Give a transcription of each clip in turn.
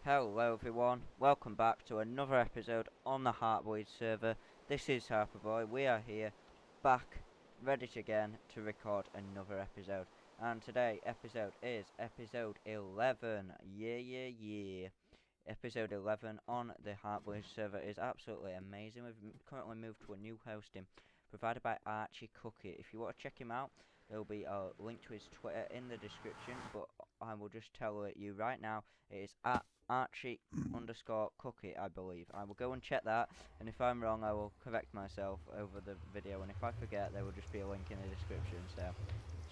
Hello everyone, welcome back to another episode on the HeartBleed server. This is HarperBoy. We are here, back, ready again to record another episode. And today episode is episode 11. Yeah. Episode 11 on the HeartBleed server is absolutely amazing. We've currently moved to a new hosting provided by ArchieCookie. If you want to check him out, there will be a link to his Twitter in the description, but I will just tell you right now, it is at Archie_cookie, I believe. I will go and check that, and if I'm wrong, I will correct myself over the video, and if I forget, there will just be a link in the description. So,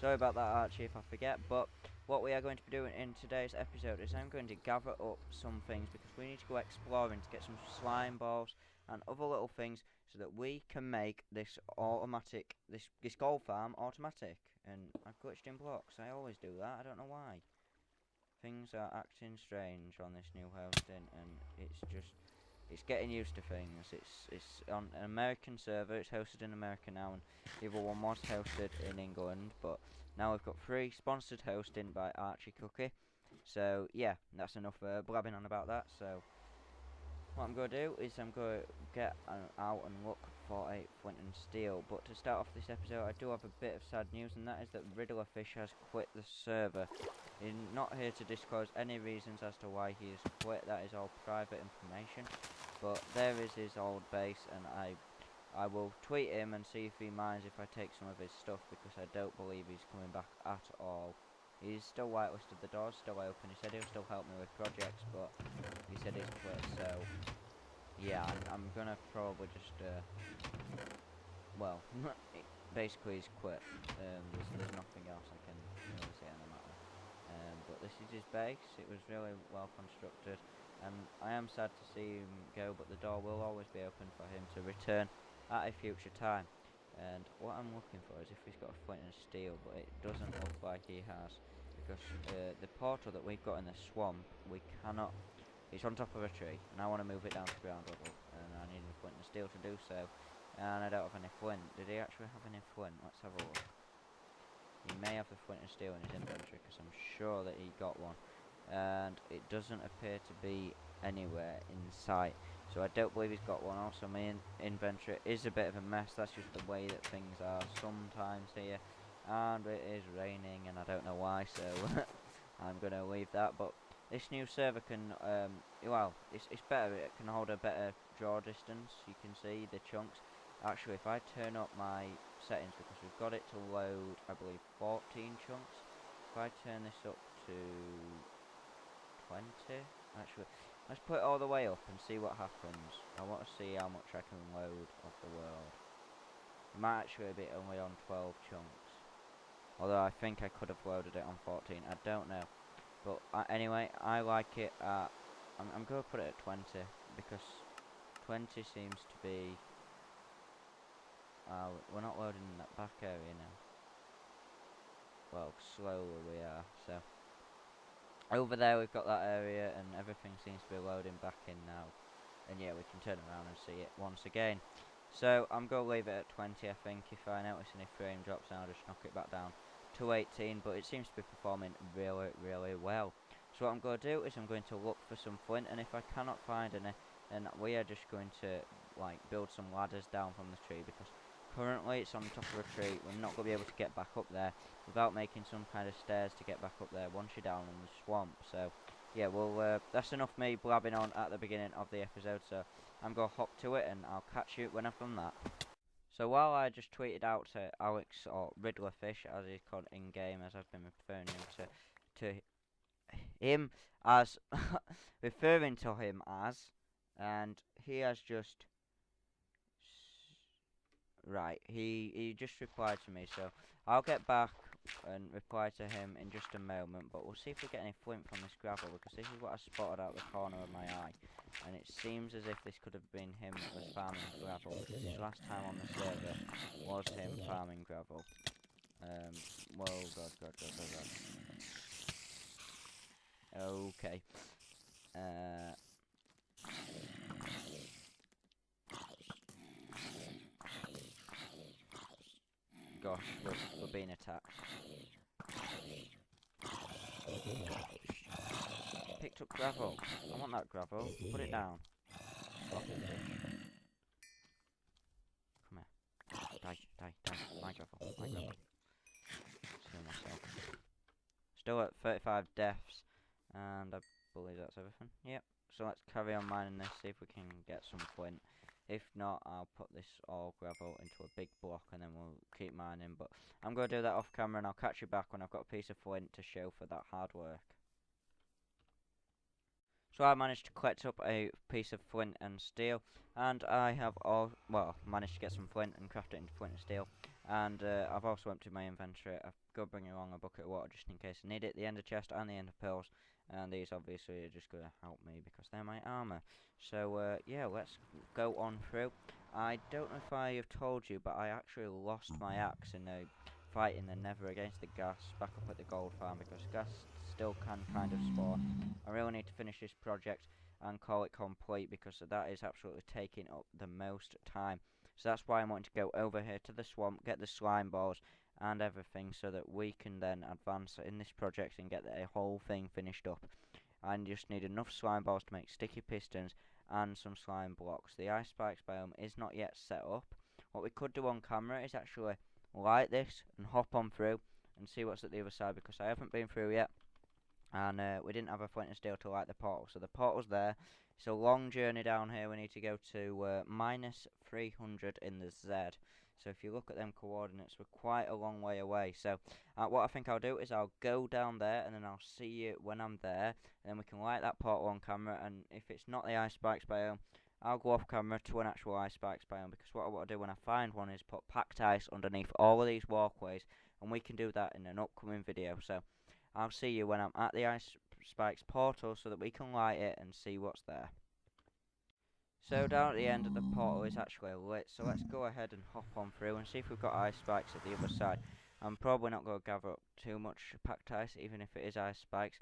sorry about that, Archie, if I forget, but what we are going to be doing in today's episode is I'm going to gather up some things, because we need to go exploring to get some slime balls and other little things, so that we can make this automatic, this gold farm automatic. And I've glitched in blocks, I always do that, I don't know why. Things are acting strange on this new hosting, and it's getting used to things. It's on an American server. It's hosted in America now, and the other one was hosted in England. But now we've got free sponsored hosting by ArchieCookie. So yeah, that's enough blabbing on about that. So what I'm going to do is I'm going to get out and look for a flint and steel. But to start off this episode, I do have a bit of sad news, and that is that Riddlerfish has quit the server. He's not here to disclose any reasons as to why he has quit. That is all private information. But there is his old base, and I will tweet him and see if he minds if I take some of his stuff, because I don't believe he's coming back at all. He's still whitelisted, the door's still open. He said he'll still help me with projects, but he said he's quit, so yeah, I'm gonna probably just well, basically he's quit. There's nothing else I can really say on the matter. But this is his base. It was really well constructed, and I am sad to see him go, but the door will always be open for him to return at a future time. And what I'm looking for is if he's got a flint and steel, but it doesn't look like he has, because the portal that we've got in the swamp, we cannot. It's on top of a tree, and I want to move it down to ground level, and I need a flint and steel to do so, and I don't have any flint. Did he actually have any flint? Let's have a look. He may have the flint and steel in his inventory, because I'm sure that he got one, and it doesn't appear to be anywhere in sight, so I don't believe he's got one. Also, my inventory is a bit of a mess. That's just the way that things are sometimes here, and it is raining, and I don't know why, so I'm going to leave that. But this new server can, well, it's better. It can hold a better draw distance. You can see the chunks. Actually, if I turn up my settings, because we've got it to load, I believe, 14 chunks. If I turn this up to 20, actually, let's put it all the way up and see what happens. I want to see how much I can load of the world. It might actually be only on 12 chunks, although I think I could have loaded it on 14. I don't know, but anyway, I like it at, I'm going to put it at 20, because 20 seems to be, we're not loading in that back area now. Well, slowly we are, so over there we've got that area, and everything seems to be loading back in now. And yeah, we can turn around and see it once again. So I'm going to leave it at 20, I think. If I notice any frame drops, then I'll just knock it back down to 18, but it seems to be performing really well. So what I'm going to do is I'm going to look for some flint, and if I cannot find any, then we are just going to like build some ladders down from the tree, because currently it's on top of a tree. We're not going to be able to get back up there without making some kind of stairs to get back up there once you're down in the swamp. So yeah, well, that's enough me blabbing on at the beginning of the episode, so I'm going to hop to it, and I'll catch you when I've done that. So while I just tweeted out to Alex, or Riddlerfish as he's called in game, as I've been referring him to him as referring to him as, and he has just right, he just replied to me, so I'll get back and reply to him in just a moment, but we'll see if we get any flint from this gravel, because this is what I spotted out the corner of my eye, and it seems as if this could have been him that was farming gravel, because his last time on the server was him farming gravel. Whoa, god. Okay. Gosh, we're being attacked. Picked up gravel. I want that gravel. Put it down. Block it, bitch. Come here. Die, die, die. My gravel, my gravel. Kill myself. Still at 35 deaths, and I believe that's everything. Yep. So let's carry on mining this, see if we can get some flint. If not, I'll put this all gravel into a big block and then we'll keep mining. But I'm going to do that off camera and I'll catch you back when I've got a piece of flint to show for that hard work. So I managed to collect up a piece of flint and steel, and I have managed to get some flint and craft it into flint and steel. And I've also emptied my inventory. I've got to bring along a bucket of water just in case I need it. The ender chest and the ender pearls, and these obviously are just going to help me because they're my armor. So yeah, let's go on through. I don't know if I have told you, but I actually lost my axe in a fight in the Nether against the gas back up at the gold farm because gas still can kind of spawn. I really need to finish this project and call it complete because that is absolutely taking up the most time. So that's why I'm wanting to go over here to the swamp, get the slime balls and everything so that we can then advance in this project and get the whole thing finished up. I just need enough slime balls to make sticky pistons and some slime blocks. The ice spikes biome is not yet set up. What we could do on camera is actually light this and hop on through and see what's at the other side because I haven't been through yet. And we didn't have a flint and steel to light the portal, so the portal's there. It's a long journey down here. We need to go to minus 300 in the Z. So if you look at them coordinates, we're quite a long way away. So what I think I'll do is I'll go down there, and then I'll see you when I'm there. And then we can light that portal on camera, and if it's not the ice spikes biome, I'll go off camera to an actual ice spikes biome, because what I want to do when I find one is put packed ice underneath all of these walkways, and we can do that in an upcoming video. So I'll see you when I'm at the Ice Spikes portal so that we can light it and see what's there. So down at the end of the portal is actually lit, so let's go ahead and hop on through and see if we've got ice spikes at the other side. I'm probably not going to gather up too much packed ice, even if it is ice spikes.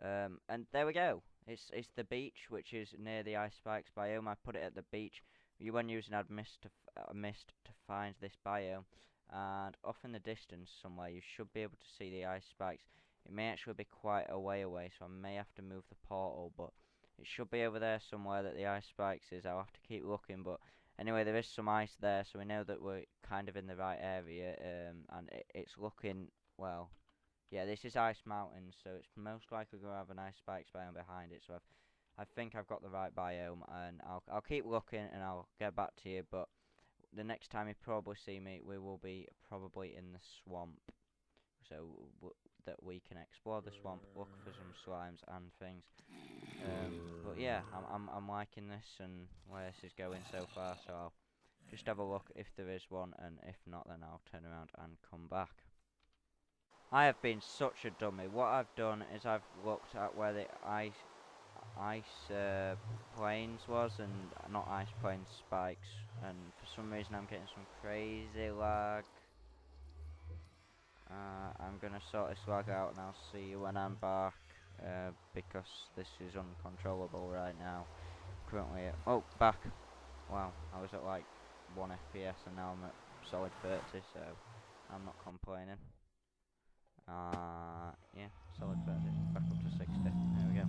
And there we go. It's the beach, which is near the ice spikes biome. I put it at the beach. When using mist to find this biome, and off in the distance somewhere you should be able to see the ice spikes. It may actually be quite a way away, so I may have to move the portal, but it should be over there somewhere that the ice spikes is. I'll have to keep looking, but anyway, there is some ice there, so we know that we're kind of in the right area, and it's looking, well, yeah, this is Ice Mountain, so it's most likely going to have an ice spikes biome behind it, so I think I've got the right biome, and I'll keep looking, and I'll get back to you, but the next time you probably see me, we will be probably in the swamp, so that we can explore the swamp, look for some slimes and things. But yeah, I'm liking this and where this is going so far, so I'll just have a look if there is one, and if not, then I'll turn around and come back. I have been such a dummy. What I've done is I've looked at where the ice plains was, and not ice plains, spikes, and for some reason I'm getting some crazy lag. I'm gonna sort this lag out and I'll see you when I'm back, because this is uncontrollable right now. Currently oh, back. Wow, I was at like 1 FPS and now I'm at solid 30, so I'm not complaining. Yeah, solid 30, back up to 60, there we go.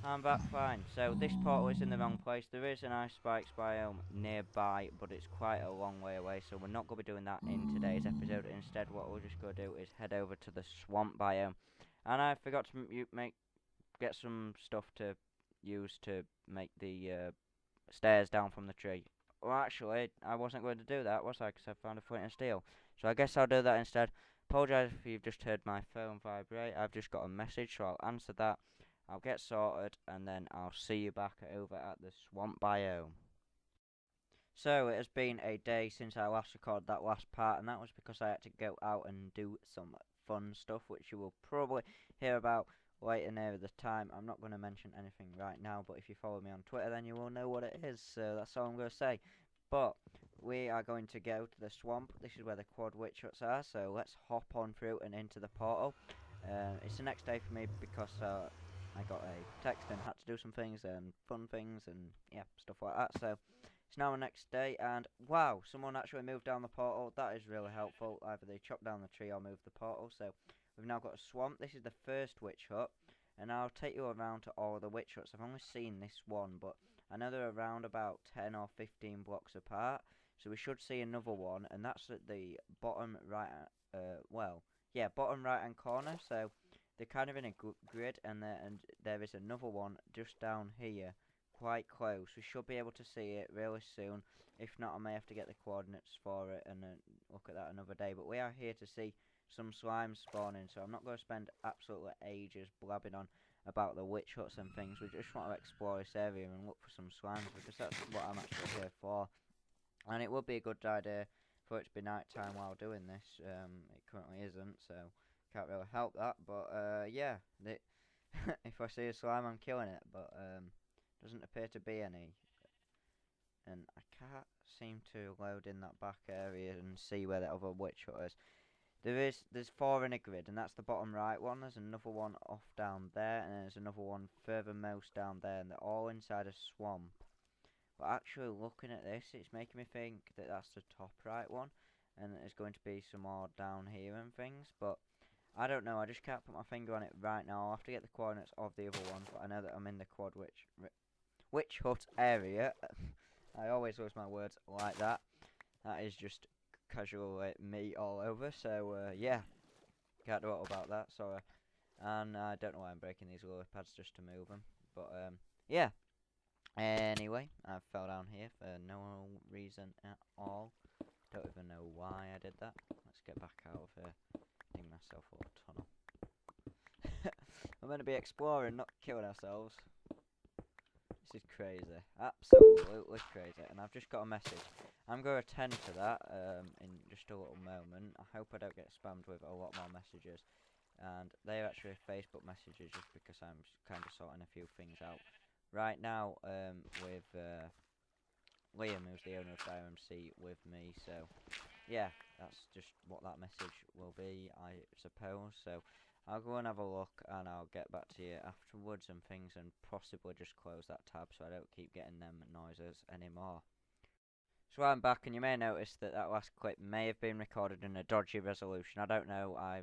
I'm back fine. So this portal is in the wrong place. There is an ice spikes biome nearby, but it's quite a long way away, so we're not going to be doing that in today's episode. Instead, what we're just going to do is head over to the swamp biome. And I forgot to get some stuff to use to make the stairs down from the tree. Well, actually, I wasn't going to do that, was I? Because I found a flint and steel. So I guess I'll do that instead. Apologise if you've just heard my phone vibrate. I've just got a message, so I'll answer that. I'll get sorted, and then I'll see you back over at the swamp biome. So, it has been a day since I last recorded that last part, and that was because I had to go out and do some fun stuff, which you will probably hear about later near the time. I'm not going to mention anything right now, but if you follow me on Twitter, then you will know what it is, so that's all I'm going to say. But we are going to go to the swamp. This is where the quad witch huts are, so let's hop on through and into the portal. It's the next day for me because I got a text and had to do some things and fun things and yeah, stuff like that. So it's now the next day, and wow, someone actually moved down the portal. That is really helpful. Either they chopped down the tree or moved the portal. So we've now got a swamp. This is the first witch hut. and I'll take you around to all the witch huts. I've only seen this one, but I know they're around about 10 or 15 blocks apart, so we should see another one, and that's at the bottom right, bottom right hand corner, so they're kind of in a grid, and there is another one just down here, quite close. We should be able to see it really soon. If not, I may have to get the coordinates for it and look at that another day. But we are here to see some slimes spawning, so I'm not going to spend absolutely ages blabbing on about the witch huts and things. We just want to explore this area and look for some slimes, because that's what I'm actually here for. And it would be a good idea for it to be night time while doing this. It currently isn't, so can't really help that. But yeah, if I see a slime, I'm killing it. But doesn't appear to be any, and I can't seem to load in that back area and see where the other witch hut is. There's 4 in a grid, and that's the bottom right one. There's another one off down there, and there's another one furthermost down there, and they're all inside a swamp. But actually looking at this, it's making me think that that's the top right one, and there's going to be some more down here and things, but I don't know. I just can't put my finger on it right now. I'll have to get the coordinates of the other one, but I know that I'm in the quad witch hut area. I always lose my words like that. That is just casual me all over, so yeah, can't do all about that, sorry. And I don't know why I'm breaking these lily pads just to move them, but yeah. Anyway, I fell down here for no reason at all. Don't even know why I did that. Let's get back out of here. Dig myself a little tunnel. We're meant to be exploring, not killing ourselves. This is crazy. Absolutely crazy. And I've just got a message. I'm going to attend to that in just a little moment. I hope I don't get spammed with a lot more messages. And they're actually Facebook messages, just because I'm kind of sorting a few things out right now with Liam, who's the owner of DMC, with me. So yeah, that's just what that message will be, I suppose. So I'll go and have a look, and I'll get back to you afterwards and things, and possibly just close that tab so I don't keep getting them noises anymore. So I'm back, and you may notice that that last clip may have been recorded in a dodgy resolution. I don't know. I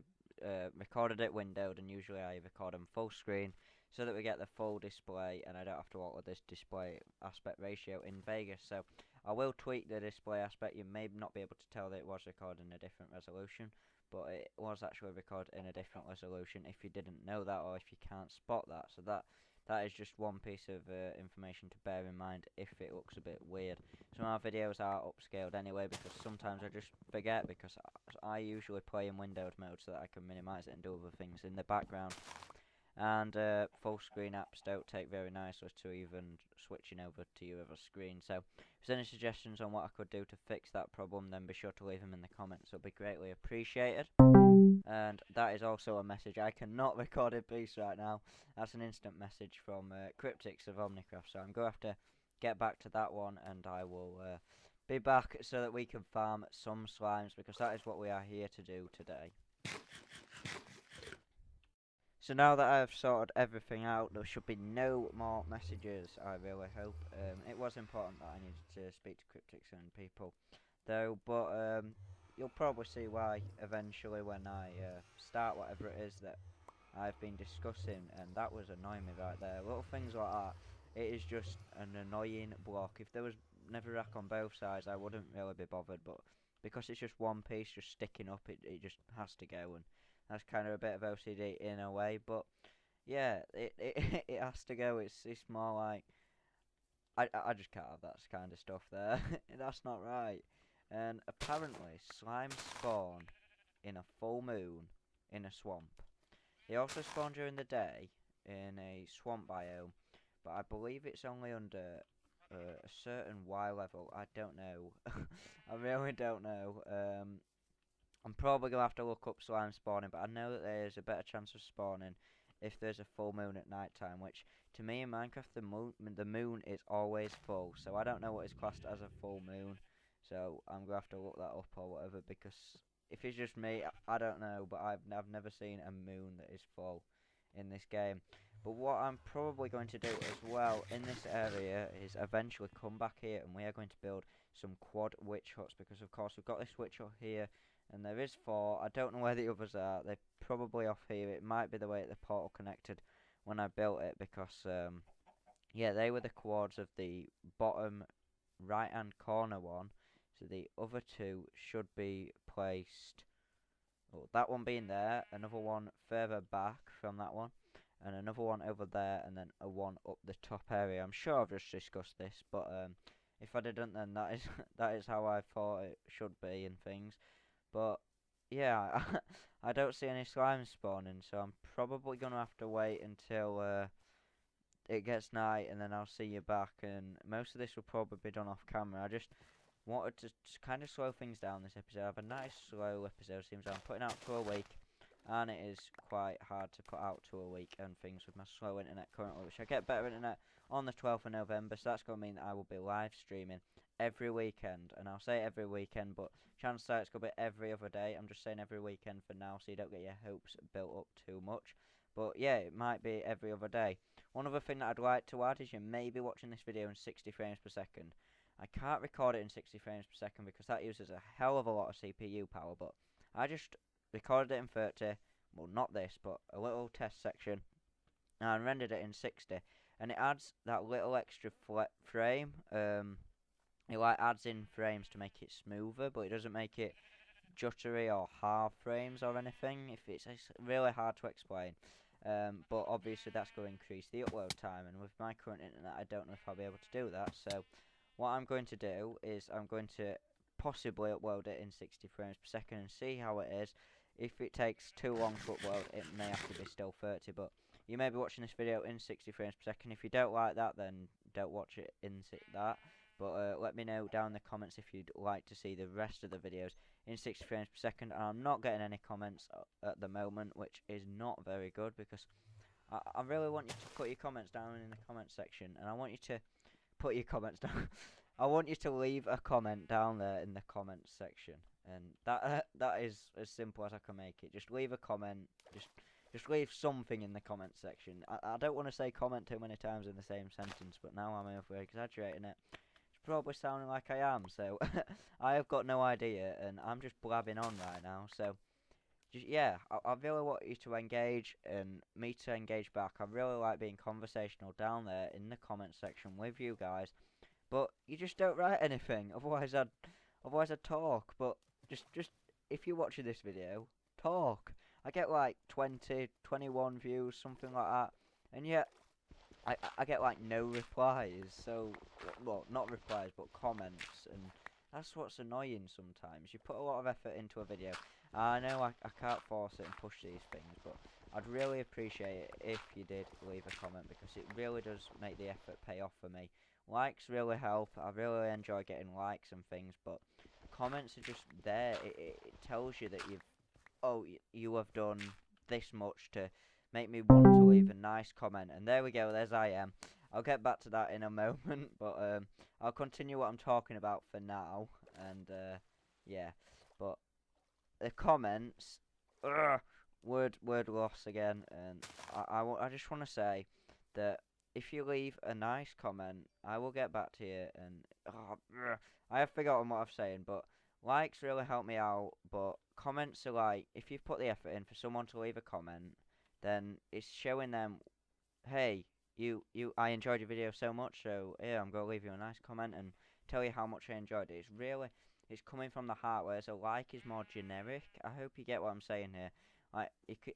recorded it windowed, and usually I record them full screen so that we get the full display, and I don't have to alter this display aspect ratio in Vegas. So I will tweak the display aspect. You may not be able to tell that it was recorded in a different resolution, but it was actually recorded in a different resolution, if you didn't know that, or if you can't spot that. So that is just one piece of information to bear in mind if it looks a bit weird. Some of our videos are upscaled anyway, because sometimes I just forget, because I usually play in windowed mode so that I can minimize it and do other things in the background. And full screen apps don't take very nicely to even switching over to your other screen. So if there's any suggestions on what I could do to fix that problem, then be sure to leave them in the comments. It'll be greatly appreciated. And that is also a message. I cannot record in peace right now. That's an instant message from Cryptics of Omnicraft. So I'm going to have to get back to that one, and I will be back so that we can farm some slimes, because that is what we are here to do today. So now that I've sorted everything out, there should be no more messages, I really hope. It was important that I needed to speak to Cryptics and people, though, but you'll probably see why eventually when I start whatever it is that I've been discussing, and that was annoying me right there. Little things like that, it is just an annoying block. If there was netherrack on both sides, I wouldn't really be bothered, but because it's just one piece just sticking up, it just has to go, and that's kind of a bit of OCD in a way, but yeah, it has to go. It's more like I just can't have that kind of stuff there. That's not right. And apparently slimes spawn in a full moon in a swamp. They also spawn during the day in a swamp biome, but I believe it's only under a certain Y level. I don't know. I really don't know. I'm probably going to have to look up slime spawning, but I know that there's a better chance of spawning if there's a full moon at night time, which to me in Minecraft the moon is always full, so I don't know what is classed as a full moon, so I'm going to have to look that up or whatever, because if it's just me, I don't know, but I've never seen a moon that is full in this game. But what I'm probably going to do as well in this area is eventually come back here, and we are going to build some quad witch huts, because of course we've got this witch hut here, and there is 4. I don't know where the others are. They're probably off here. It might be the way that the portal connected when I built it, because yeah, they were the chords of the bottom right hand corner one, so the other two should be placed, well, that one being there, another one further back from that one, and another one over there, and then a one up the top area. I'm sure I've just discussed this, but if I didn't, then that is that is how I thought it should be and things. But yeah, I don't see any slime spawning, so I'm probably gonna have to wait until it gets night, and then I'll see you back. And most of this will probably be done off camera. I just wanted to kind of slow things down this episode. I have a nice slow episode. Seems I'm putting out for a week, and it is quite hard to put out to a week and things with my slow internet currently, which I get better internet on the 12th of November, so that's going to mean that I will be live streaming every weekend. And I'll say every weekend, but chances are it's going to be every other day. I'm just saying every weekend for now, so you don't get your hopes built up too much. But yeah, it might be every other day. One other thing that I'd like to add is you may be watching this video in 60 frames per second. I can't record it in 60 frames per second because that uses a hell of a lot of CPU power, but I just recorded it in 30, well, not this, but a little test section, and rendered it in 60, and it adds that little extra frame. It like adds in frames to make it smoother, but it doesn't make it juttery or half frames or anything. If it's really hard to explain. But obviously that's going to increase the upload time, and with my current internet I don't know if I'll be able to do that. So what I'm going to do is I'm going to possibly upload it in 60 frames per second and see how it is. If it takes too long to upload, it may have to be still 30, but you may be watching this video in 60 frames per second. If you don't like that, then don't watch it in that. But let me know down in the comments if you'd like to see the rest of the videos in 60 frames per second. And I'm not getting any comments at the moment, which is not very good, because I really want you to put your comments down in the comment section, and I want you to put your comments down. I want you to leave a comment down there in the comments section, and that is as simple as I can make it. Just leave a comment. Just leave something in the comment section. I don't want to say comment too many times in the same sentence, but now I'm over exaggerating it. It's probably sounding like I am, so I have got no idea, and I'm just blabbing on right now. So just, yeah, I really want you to engage and me to engage back. I really like being conversational down there in the comment section with you guys. But you just don't write anything. Otherwise I'd talk. But just if you're watching this video, talk. I get like 20, 21 views, something like that, and yet I get like no replies. So, well, not replies, but comments, and that's what's annoying sometimes. You put a lot of effort into a video. I know I can't force it and push these things, but I'd really appreciate it if you did leave a comment, because it really does make the effort pay off for me. Likes really help. I really enjoy getting likes and things, but comments are just there. It tells you that you have done this much to make me want to leave a nice comment. And there we go, there's I am. I'll get back to that in a moment, but I'll continue what I'm talking about for now. And yeah, but the comments, word loss again. And I just want to say that if you leave a nice comment, I will get back to you. And I have forgotten what I'm saying, but likes really help me out. But comments are like, if you've put the effort in for someone to leave a comment, then it's showing them, hey, I enjoyed your video so much, so yeah, I'm gonna leave you a nice comment and tell you how much I enjoyed it. It's coming from the heart, whereas a like is more generic. I hope you get what I'm saying here. Like,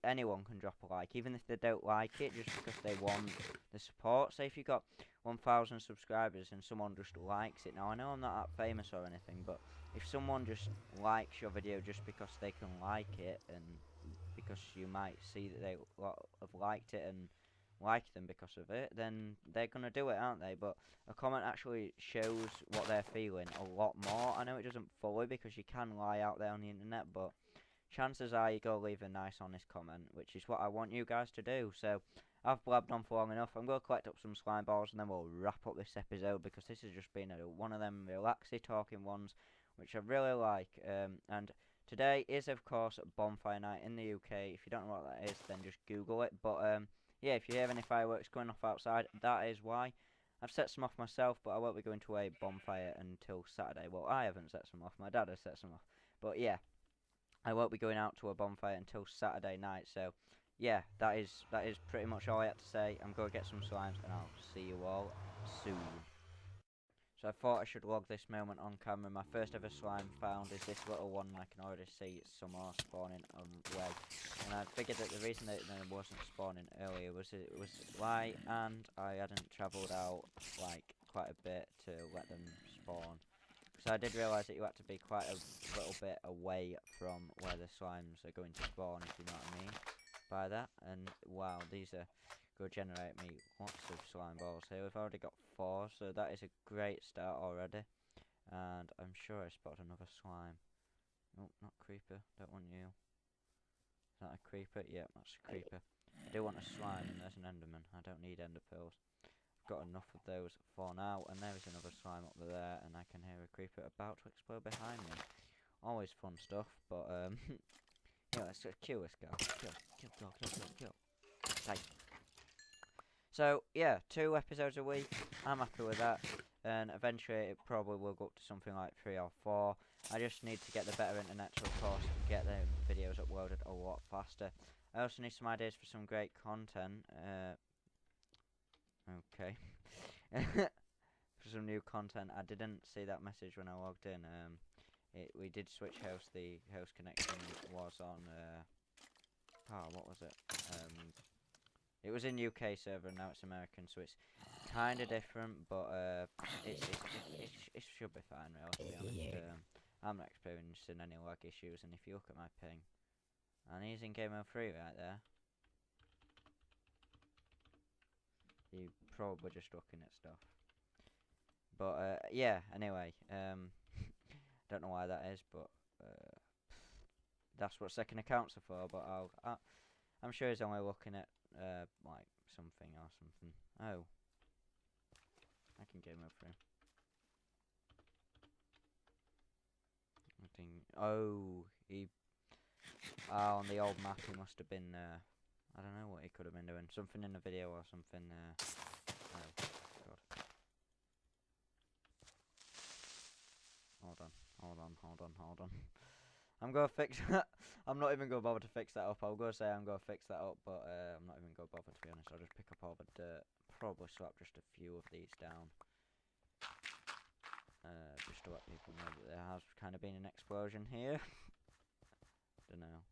anyone can drop a like, even if they don't like it, just because they want the support. Say if you got 1,000 subscribers and someone just likes it. Now, I know I'm not that famous or anything, but if someone just likes your video just because they can like it, and because you might see that they have liked it and like them because of it, then they're gonna do it, aren't they? But a comment actually shows what they're feeling a lot more. I know it doesn't fully, because you can lie out there on the internet, but chances are you go leave a nice honest comment, which is what I want you guys to do. So I've blabbed on for long enough. I'm going to collect up some slime balls, and then we'll wrap up this episode, because this has just been one of them relaxy talking ones, which I really like. And today is, of course, bonfire night in the UK. If you don't know what that is, then just Google it. But yeah, if you hear any fireworks going off outside, that is why. I've set some off myself, but I won't be going to a bonfire until Saturday. Well, I haven't set some off. My dad has set some off. But yeah, I won't be going out to a bonfire until Saturday night. So yeah, that is pretty much all I had to say. I'm going to get some slimes, and I'll see you all soon. So I thought I should log this moment on camera. My first ever slime found is this little one, and I can already see some more spawning away. And I figured that the reason that it wasn't spawning earlier was it was light, and I hadn't travelled out like quite a bit to let them spawn. So I did realise that you had to be quite a little bit away from where the slimes are going to spawn, if you know what I mean by that. And wow, these are going to generate me lots of slime balls here. We've already got 4, so that is a great start already. And I'm sure I spotted another slime. Oh, not creeper, don't want you. Is that a creeper? Yeah, that's a creeper. I do want a slime, and there's an enderman. I don't need ender pearls. Got enough of those for now, and there is another slime up there, and I can hear a creeper about to explode behind me. Always fun stuff, but yeah, let's just kill this guy. Kill. Like. So yeah, 2 episodes a week. I'm happy with that, and eventually it probably will go up to something like 3 or 4. I just need to get the better internet to, of course, get the videos uploaded a lot faster. I also need some ideas for some great content. Okay. For some new content. I didn't see that message when I logged in. We did switch host. The host connection was on. What was it? It was in UK server, and now it's American, so it's kind of different, but it should be fine, really, to be honest. I'm not experiencing any lag issues, and if you look at my ping, and he's in game mode 3 right there. You're probably just looking at stuff. But yeah, anyway, don't know why that is, but that's what second accounts are for. But I'm sure he's only looking at like something or something. Oh, I can game over him. Oh, on the old map he must have been. I don't know what he could have been doing. Something in the video or something. Oh God. Hold on. I'm gonna fix that. I'm not even gonna bother to fix that up. I'll go say I'm gonna fix that up, but I'm not even gonna bother, to be honest. I'll just pick up all the dirt. Probably slap just a few of these down. Just to let people know that there has kind of been an explosion here. Dunno.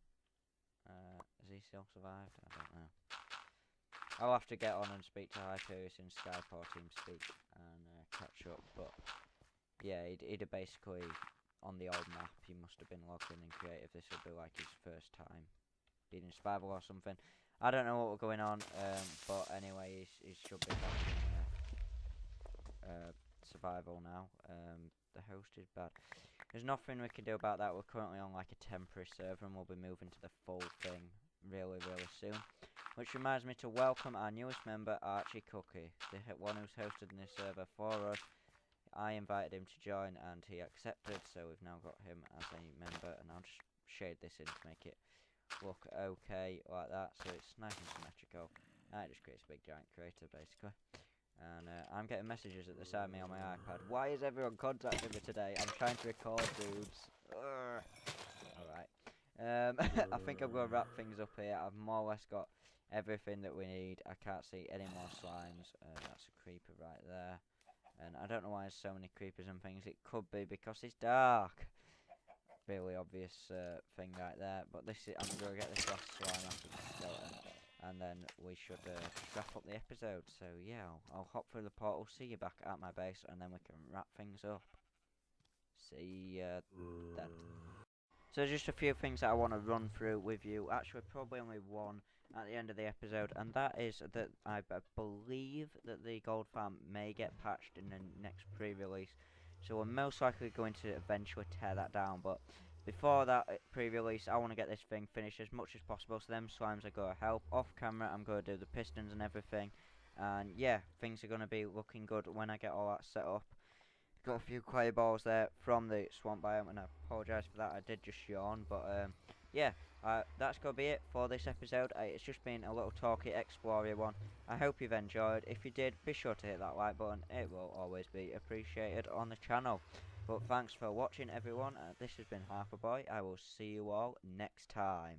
Has he still survived? I don't know. I'll have to get on and speak to Hyperius in Skype or TeamSpeak and catch up, but yeah, he'd have basically, on the old map, he must have been logged in creative. This would be like his first time being in survival or something. I don't know what was going on, but anyway, he should be back in survival now. The host is bad. There's nothing we can do about that. We're currently on like a temporary server, and we'll be moving to the full thing really soon. Which reminds me to welcome our newest member, ArchieCookie, the one who's hosted this server for us. I invited him to join, and he accepted, so we've now got him as a member, and I'll just shade this in to make it look okay like that, so it's nice and symmetrical. It just creates a big giant crater, basically. And I'm getting messages at the side of me on my iPad. Why is everyone contacting me today? I'm trying to record, dudes. Alright. I think I'm going to wrap things up here. I've more or less got everything that we need. I can't see any more slimes. That's a creeper right there. And I don't know why there's so many creepers and things. It could be because it's dark. Really obvious thing right there. But this is, I'm going to get this last slime after the skeleton. And then we should wrap up the episode. So yeah, I'll hop through the portal, see you back at my base, and then we can wrap things up. See you then. So just a few things that I want to run through with you. Actually, probably only one at the end of the episode, and that is that I believe that the gold farm may get patched in the next pre-release. So we're most likely going to eventually tear that down, but before that pre-release, I want to get this thing finished as much as possible. So them slimes are going to help. Off camera, I'm going to do the pistons and everything, and yeah, things are going to be looking good when I get all that set up. Got a few clay balls there from the swamp biome, and I apologise for that. I did just yawn, but yeah, that's going to be it for this episode. It's just been a little talky explorer one. I hope you've enjoyed. If you did, be sure to hit that like button. It will always be appreciated on the channel. But thanks for watching, everyone. This has been HeartBleed. I will see you all next time.